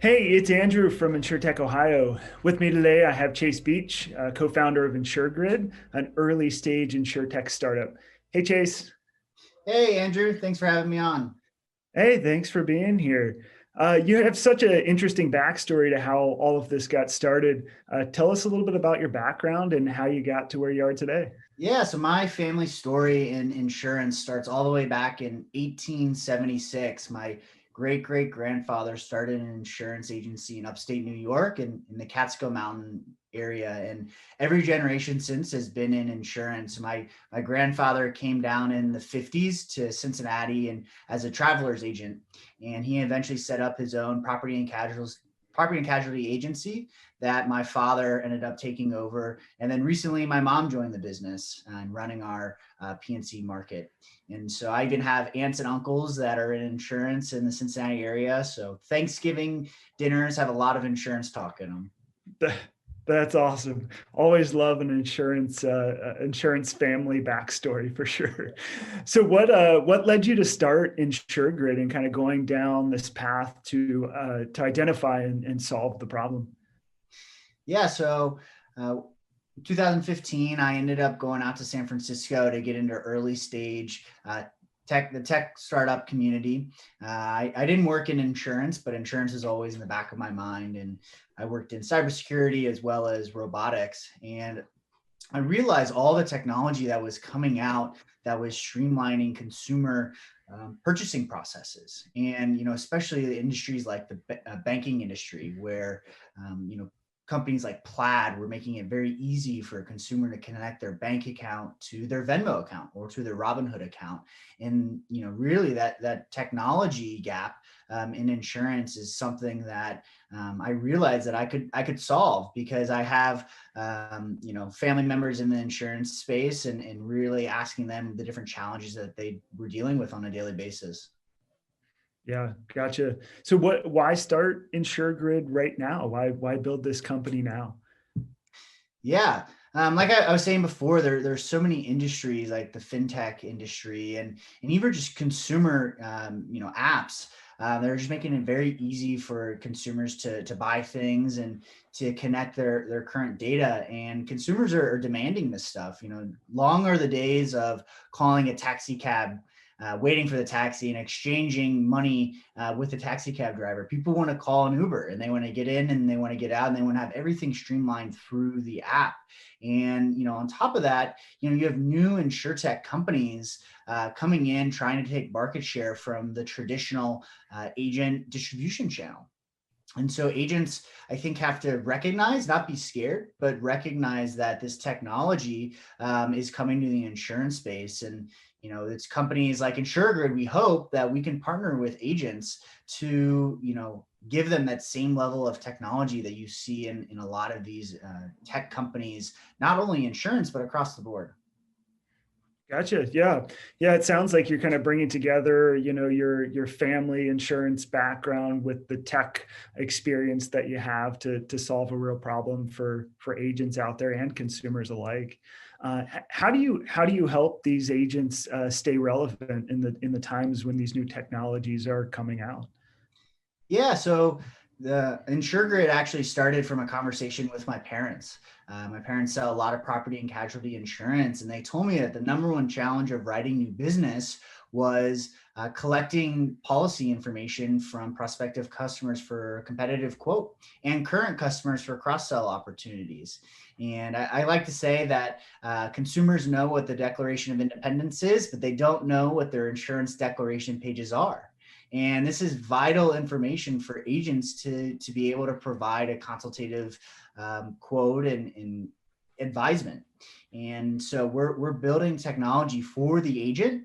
Hey, it's Andrew from Insurtech Ohio. With me today, I have Chase Beach, co-founder of InsurGrid, an early stage insurtech startup. Hey, Chase. Hey, Andrew, thanks for having me on. Hey, thanks for being here. You have such an interesting backstory to how all of this got started. Tell us a little bit about your background and how you got to where you are today. Yeah, so my family story in insurance starts all the way back in 1876. My great great grandfather started an insurance agency in upstate New York and in the Catskill Mountain area. And every generation since has been in insurance. My grandfather came down in the 50s to Cincinnati and as a traveler's agent, and he eventually set up his own property and casualty agency that my father ended up taking over. And then recently, my mom joined the business and running our PNC market. And so I even have aunts and uncles that are in insurance in the Cincinnati area. So Thanksgiving dinners have a lot of insurance talk in them. That's awesome. Always love an insurance family backstory for sure. So what led you to start InsurGrid and kind of going down this path to identify and solve the problem? Yeah, so 2015, I ended up going out to San Francisco to get into early stage the tech startup community. I didn't work in insurance, but insurance is always in the back of my mind. And I worked in cybersecurity as well as robotics. And I realized all the technology that was coming out that was streamlining consumer purchasing processes, and especially the industries like the banking industry, where companies like Plaid were making it very easy for a consumer to connect their bank account to their Venmo account or to their Robinhood account. And really that technology gap in insurance is something that I realized that I could solve because I have family members in the insurance space, and really asking them the different challenges that they were dealing with on a daily basis. Yeah, gotcha. So why start InsurGrid right now? Why build this company now? Yeah. Like I was saying before, there's so many industries like the fintech industry and even just consumer apps. They're just making it very easy for consumers to buy things and to connect their current data. And consumers are demanding this stuff. Long are the days of calling a taxi cab, waiting for the taxi and exchanging money with the taxi cab driver. People want to call an Uber and they want to get in and they want to get out and they want to have everything streamlined through the app. And on top of that, you have new insurtech companies coming in trying to take market share from the traditional agent distribution channel. And so agents, I think, have to recognize, not be scared, but recognize that this technology is coming to the insurance space. And, it's companies like InsurGrid, we hope that we can partner with agents to, give them that same level of technology that you see in a lot of these tech companies, not only insurance, but across the board. Gotcha. Yeah. Yeah. It sounds like you're kind of bringing together, your family insurance background with the tech experience that you have to solve a real problem for agents out there and consumers alike. How do you help these agents stay relevant in the times when these new technologies are coming out? Yeah, so the InsurGrid actually started from a conversation with my parents. My parents sell a lot of property and casualty insurance, and they told me that the number one challenge of writing new business was collecting policy information from prospective customers for a competitive quote and current customers for cross-sell opportunities. And I like to say that consumers know what the Declaration of Independence is, but they don't know what their insurance declaration pages are. And this is vital information for agents to be able to provide a consultative quote and advisement. And so we're building technology for the agent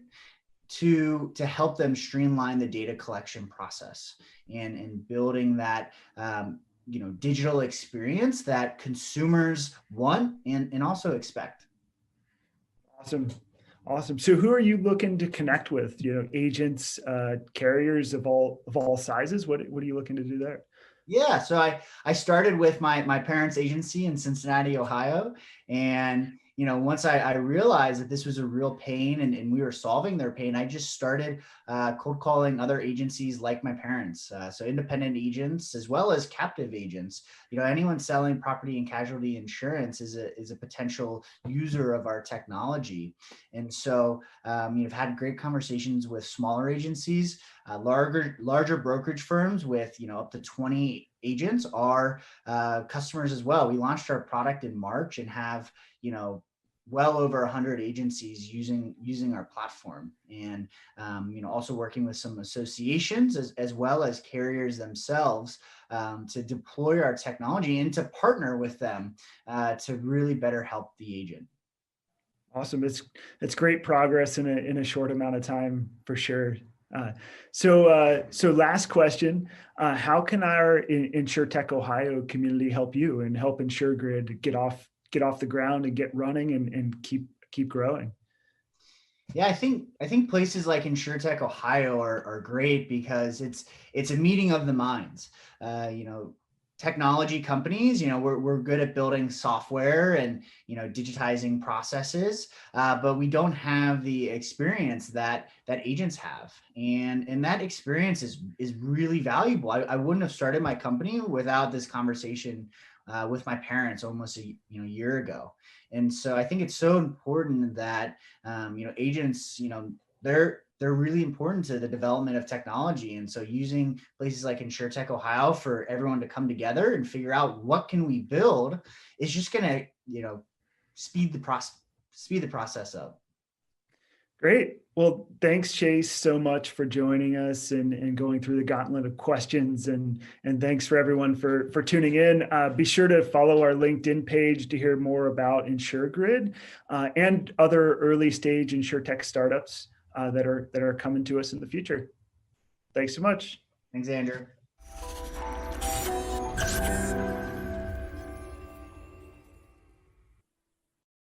to help them streamline the data collection process and building that digital experience that consumers want and also expect. Awesome. Awesome. So who are you looking to connect with? Agents, carriers of all sizes. What are you looking to do there? Yeah, so I started with my parents' agency in Cincinnati, Ohio, and once I realized that this was a real pain and we were solving their pain, I just started cold calling other agencies like my parents. So independent agents as well as captive agents. Anyone selling property and casualty insurance is a potential user of our technology. And so I've had great conversations with smaller agencies, larger brokerage firms with up to 20 agents are customers as well. We launched our product in March and have well over 100 agencies using our platform, and also working with some associations as well as carriers themselves to deploy our technology and to partner with them to really better help the agent. Awesome. It's great progress in a short amount of time for sure. So last question, how can our Insurtech Ohio community help you and help InsurGrid get off the ground and get running and keep growing? Yeah, I think places like Insurtech Ohio are great because it's a meeting of the minds. Technology companies, we're good at building software and digitizing processes, but we don't have the experience that agents have, and that experience is really valuable. I wouldn't have started my company without this conversation with my parents almost a year ago. And so I think it's so important that agents, they're really important to the development of technology. And so using places like Insurtech Ohio for everyone to come together and figure out what can we build is just going to speed the process up. Great. Well, thanks, Chase, so much for joining us and going through the gauntlet of questions. And thanks for everyone for tuning in. Be sure to follow our LinkedIn page to hear more about InsurGrid and other early stage InsurTech startups that are coming to us in the future. Thanks so much. Thanks, Andrew.